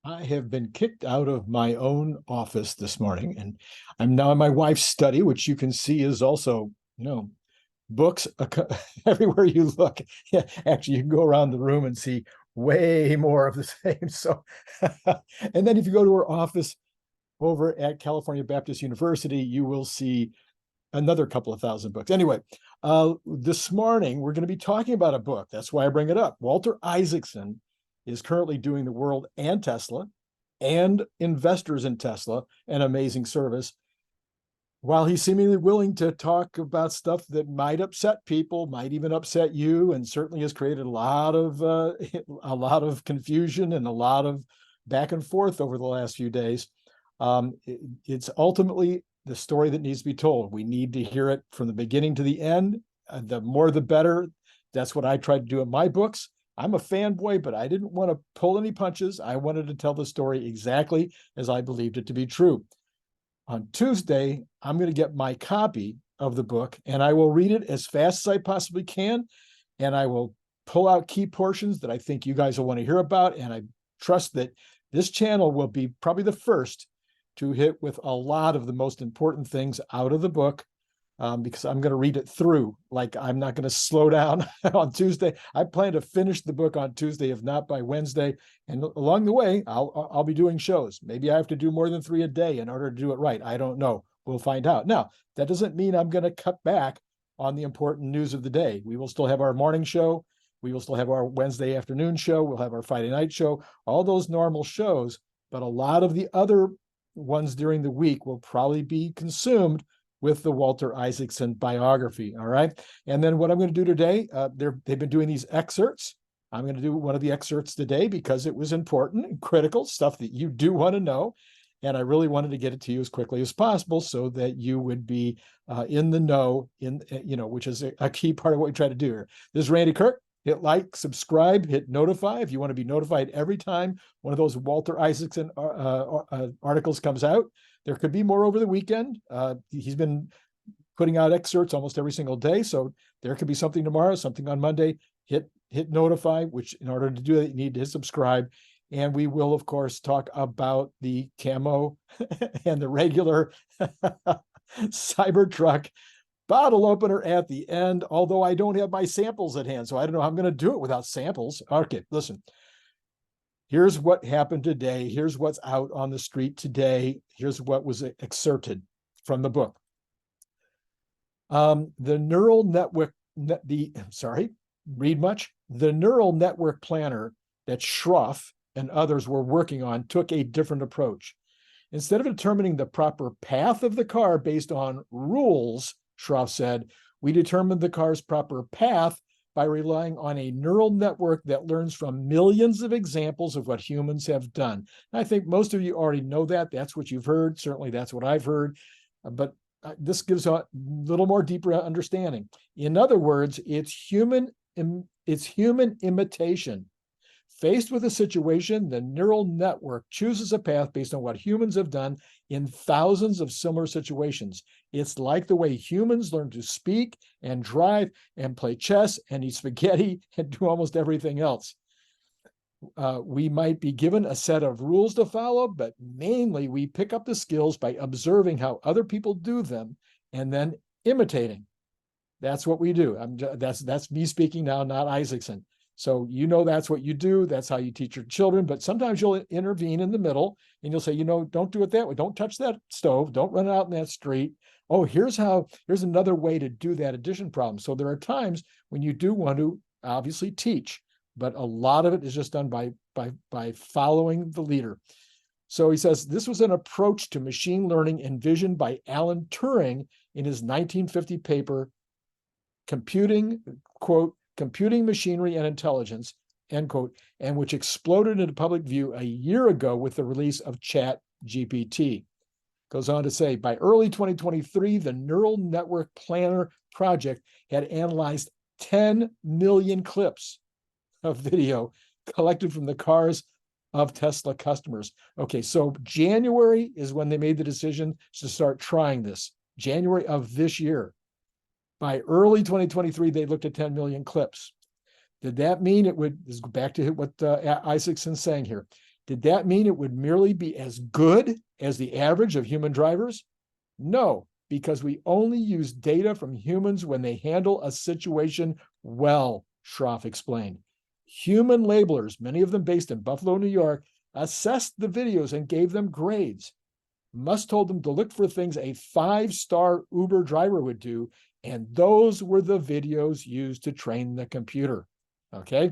I have been kicked out of my own office this morning, and I'm now in my wife's study, which you can see is also, books everywhere you look. Yeah, actually, you can go around the room and see way more of the same. So, and then if you go to her office over at California Baptist University, you will see another couple of thousand books. Anyway, this morning we're going to be talking about a book. That's why I bring it up. Walter Isaacson is currently doing the world and Tesla and investors in Tesla an amazing service, while he's seemingly willing to talk about stuff that might upset people, might even upset you, and certainly has created a lot of confusion and a lot of back and forth over the last few days. It's ultimately the story that needs to be told. We need to hear it from the beginning to the end. The more, the better. That's what I tried to do in my books. I'm a fanboy, but I didn't want to pull any punches. I wanted to tell the story exactly as I believed it to be true. On Tuesday, I'm going to get my copy of the book and I will read it as fast as I possibly can. And I will pull out key portions that I think you guys will want to hear about. And I trust that this channel will be probably the first to hit with a lot of the most important things out of the book, because I'm going to read it through. Like, I'm not going to slow down on Tuesday. I plan to finish the book on Tuesday, if not by Wednesday. And along the way, I'll be doing shows. Maybe I have to do more than 3 a day in order to do it right. I don't know. We'll find out. Now, that doesn't mean I'm going to cut back on the important news of the day. We will still have our morning show. We will still have our Wednesday afternoon show. We'll have our Friday night show, all those normal shows. But a lot of the other ones during the week will probably be consumed with the Walter Isaacson biography. All right. And then what I'm going to do today, they've been doing these excerpts. I'm going to do one of the excerpts today because it was important and critical stuff that you do want to know. And I really wanted to get it to you as quickly as possible so that you would be in the know, which is a key part of what we try to do here. This is Randy Kirk. Hit like, subscribe, hit notify if you want to be notified every time one of those Walter Isaacson articles comes out. There could be more over the weekend. He's been putting out excerpts almost every single day. So there could be something tomorrow, something on Monday. Hit notify, which in order to do that, you need to hit subscribe. And we will, of course, talk about the camo and the regular Cybertruck bottle opener at the end, although I don't have my samples at hand. So I don't know how I'm going to do it without samples. Okay, listen. Here's what happened today. Here's what's out on the street today. Here's what was excerpted from the book. The neural network, read much? The neural network planner that Schroff and others were working on took a different approach. Instead of determining the proper path of the car based on rules, Schroff said, we determined the car's proper path by relying on a neural network that learns from millions of examples of what humans have done. And I think most of you already know that. That's what you've heard. Certainly that's what I've heard. But this gives a little more deeper understanding. In other words, it's human imitation. Faced with a situation, the neural network chooses a path based on what humans have done in thousands of similar situations. It's like the way humans learn to speak and drive and play chess and eat spaghetti and do almost everything else. We might be given a set of rules to follow, but mainly we pick up the skills by observing how other people do them and then imitating. That's what we do. That's me speaking now, not Isaacson. So that's what you do. That's how you teach your children. But sometimes you'll intervene in the middle and you'll say, don't do it that way. Don't touch that stove. Don't run out in that street. Oh, here's another way to do that addition problem. So there are times when you do want to obviously teach, but a lot of it is just done by following the leader. So he says this was an approach to machine learning envisioned by Alan Turing in his 1950 paper, Computing, quote, Computing Machinery and Intelligence, end quote, and which exploded into public view a year ago with the release of ChatGPT. Goes on to say, by early 2023, the Neural Network Planner project had analyzed 10 million clips of video collected from the cars of Tesla customers. Okay, so January is when they made the decision to start trying this, January of this year. By early 2023, they looked at 10 million clips. Did that mean it would, this is back to what Isaacson's saying here, Did that mean it would merely be as good as the average of human drivers? No, because we only use data from humans when they handle a situation well, Schroff explained. Human labelers, many of them based in Buffalo, New York, assessed the videos and gave them grades. Musk told them to look for things a 5-star Uber driver would do, and those were the videos used to train the computer. Okay?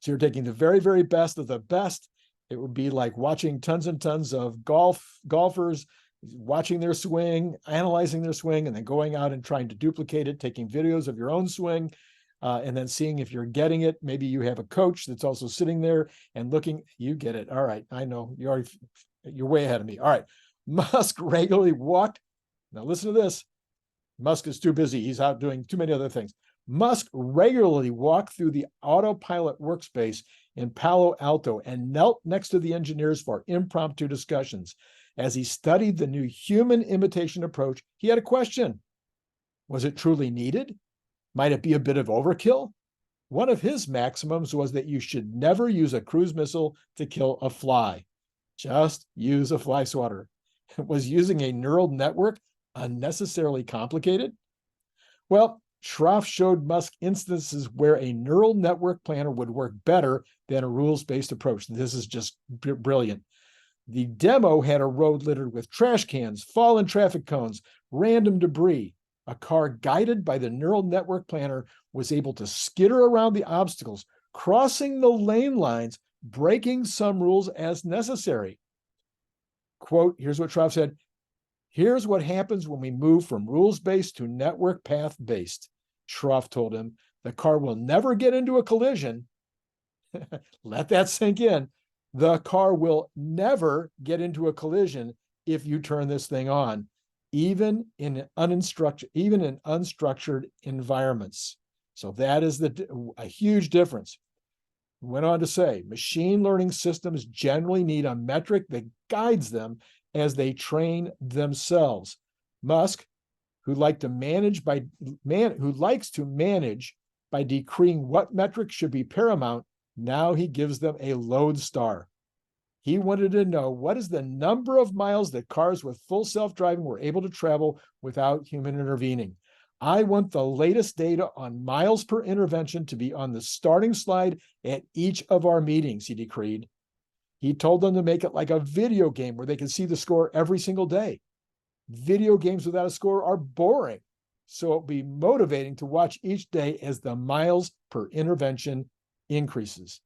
So you're taking the very, very best of the best. It would be like watching tons and tons of golfers, watching their swing, analyzing their swing, and then going out and trying to duplicate it, taking videos of your own swing, and then seeing if you're getting it. Maybe you have a coach that's also sitting there and looking. You get it. All right. I know you're way ahead of me. All right. Musk regularly walked. Now listen to this. Musk is too busy. He's out doing too many other things. Musk regularly walked through the autopilot workspace in Palo Alto and knelt next to the engineers for impromptu discussions. As he studied the new human imitation approach, he had a question. Was it truly needed? Might it be a bit of overkill? One of his maxims was that you should never use a cruise missile to kill a fly. Just use a fly swatter. Was using a neural network unnecessarily complicated? Well, Schroff showed Musk instances where a neural network planner would work better than a rules-based approach. This is just brilliant. The demo had a road littered with trash cans, fallen traffic cones, random debris. A car guided by the neural network planner was able to skitter around the obstacles, crossing the lane lines, breaking some rules as necessary. Quote, here's what Schroff said. Here's what happens when we move from rules-based to network path-based. Schroff told him, the car will never get into a collision. Let that sink in. The car will never get into a collision if you turn this thing on, even in unstructured environments. So that is a huge difference. He went on to say, machine learning systems generally need a metric that guides them as they train themselves. Musk, who likes to manage by decreeing what metrics should be paramount, now he gives them a lodestar. He wanted to know what is the number of miles that cars with full self-driving were able to travel without human intervening. I want the latest data on miles per intervention to be on the starting slide at each of our meetings, he decreed. He told them to make it like a video game where they can see the score every single day. Video games without a score are boring, so it'll be motivating to watch each day as the miles per intervention increases.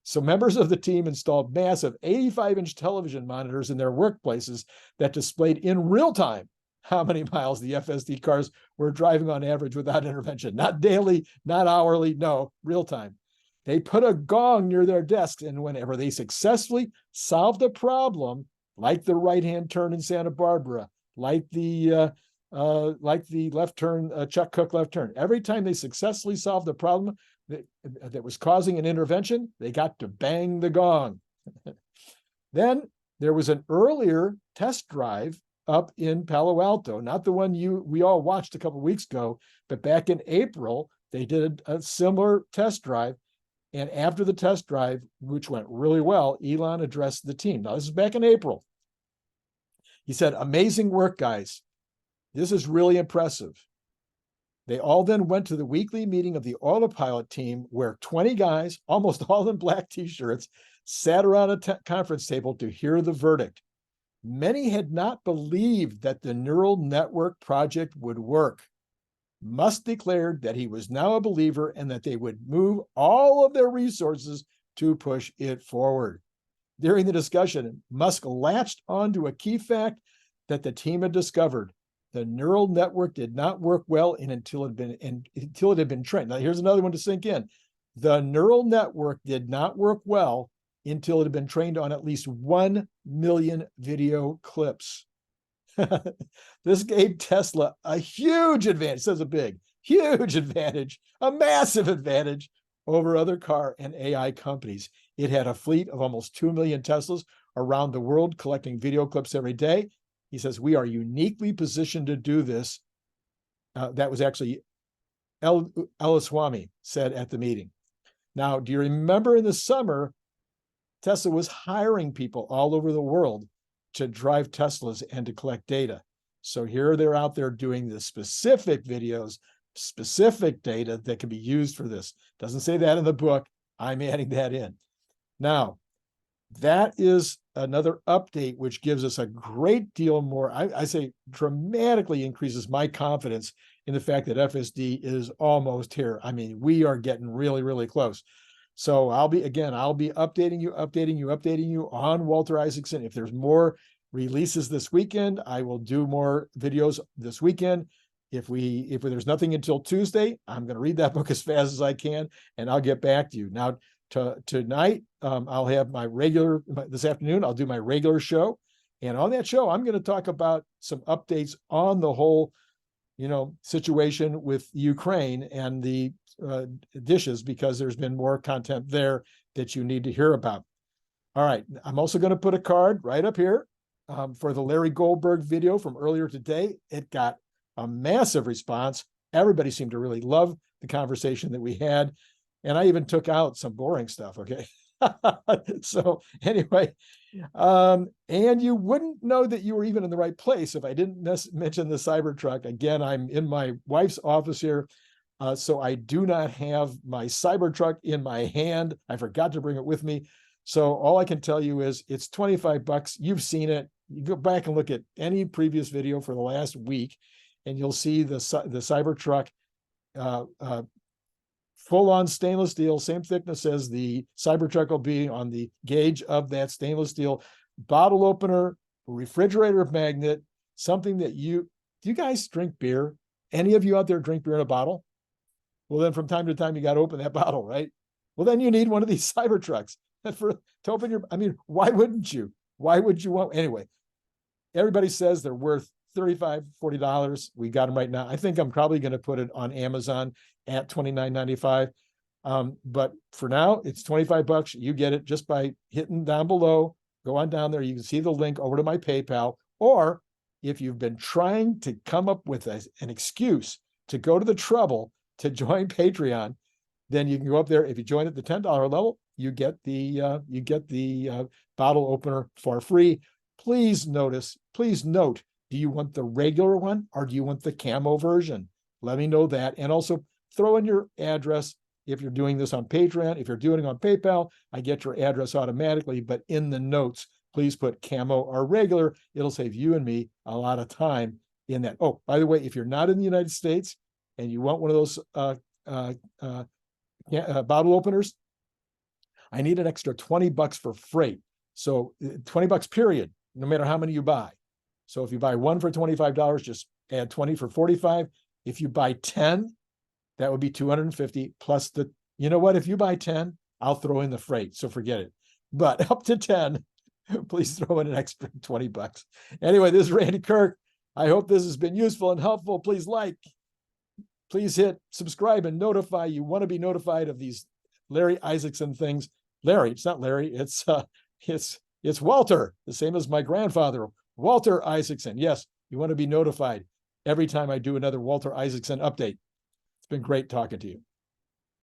So members of the team installed massive 85-inch television monitors in their workplaces that displayed in real time how many miles the FSD cars were driving on average without intervention. Not daily, not hourly, no, real time. They put a gong near their desks, and whenever they successfully solved a problem, like the right-hand turn in Santa Barbara, like the left turn, Chuck Cook left turn, every time they successfully solved a problem that was causing an intervention, they got to bang the gong. Then there was an earlier test drive up in Palo Alto, not the one we all watched a couple of weeks ago, but back in April, they did a similar test drive. And after the test drive, which went really well, Elon addressed the team. Now, this is back in April. He said, amazing work, guys. This is really impressive. They all then went to the weekly meeting of the autopilot team where 20 guys, almost all in black t-shirts, sat around a conference table to hear the verdict. Many had not believed that the neural network project would work. Musk declared that he was now a believer and that they would move all of their resources to push it forward. During the discussion, Musk latched onto a key fact that the team had discovered. The neural network did not work well until it had been trained. Now, here's another one to sink in. The neural network did not work well until it had been trained on at least 1 million video clips. This gave Tesla a huge advantage, says a big, huge advantage, a massive advantage over other car and AI companies. It had a fleet of almost 2 million Teslas around the world collecting video clips every day. He says, we are uniquely positioned to do this. That was actually Eliswamy said at the meeting. Now, do you remember in the summer, Tesla was hiring people all over the world to drive Teslas and to collect data. So here they're out there doing the specific videos, specific data that can be used for this. Doesn't say that in the book. I'm adding that in. Now, that is another update, which gives us a great deal more, I say dramatically increases my confidence in the fact that FSD is almost here. I mean, we are getting really, really close. So I'll be updating you on Walter Isaacson. If there's more releases this weekend, I will do more videos this weekend. If there's nothing until Tuesday, I'm going to read that book as fast as I can, and I'll get back to you. Now, tonight, I'll have this afternoon, I'll do my regular show. And on that show, I'm going to talk about some updates on the whole, situation with Ukraine and the dishes, because there's been more content there that you need to hear about. All right. I'm also going to put a card right up here for the Larry Goldberg video from earlier today. It got a massive response. Everybody seemed to really love the conversation that we had. And I even took out some boring stuff, okay? So anyway, and you wouldn't know that you were even in the right place if I didn't mention the Cybertruck. Again, I'm in my wife's office here, so I do not have my Cybertruck in my hand. I forgot to bring it with me. So all I can tell you is it's $25. You've seen it. You go back and look at any previous video for the last week, and you'll see the Cybertruck full-on stainless steel, same thickness as the Cybertruck will be on the gauge of that stainless steel bottle opener, refrigerator magnet, something that do you guys drink beer? Any of you out there drink beer in a bottle? Well, then from time to time, you got to open that bottle, right? Well, then you need one of these Cybertrucks to open why wouldn't you? Why would you want, anyway, everybody says they're worth $35, $40. We got them right now. I think I'm probably going to put it on Amazon at $29.95. But for now, it's $25. You get it just by hitting down below. Go on down there. You can see the link over to my PayPal. Or if you've been trying to come up with an excuse to go to the trouble to join Patreon, then you can go up there. If you join at the $10 level, you get the bottle opener for free. Please note, do you want the regular one or do you want the camo version? Let me know that. And also throw in your address if you're doing this on Patreon. If you're doing it on PayPal, I get your address automatically, but in the notes, please put camo or regular. It'll save you and me a lot of time in that. Oh, by the way, if you're not in the United States and you want one of those bottle openers, I need an extra $20 for freight. So $20 period, no matter how many you buy. So if you buy one for $25, just add 20 for 45. If you buy 10, that would be 250 plus the, you know what? If you buy 10, I'll throw in the freight. So forget it. But up to 10, please throw in an extra $20. Anyway, this is Randy Kirk. I hope this has been useful and helpful. Please please hit subscribe and notify. You want to be notified of these Larry Isaacson things. Larry, it's not Larry. It's Walter, the same as my grandfather, Walter Isaacson. Yes, you want to be notified every time I do another Walter Isaacson update. It's been great talking to you.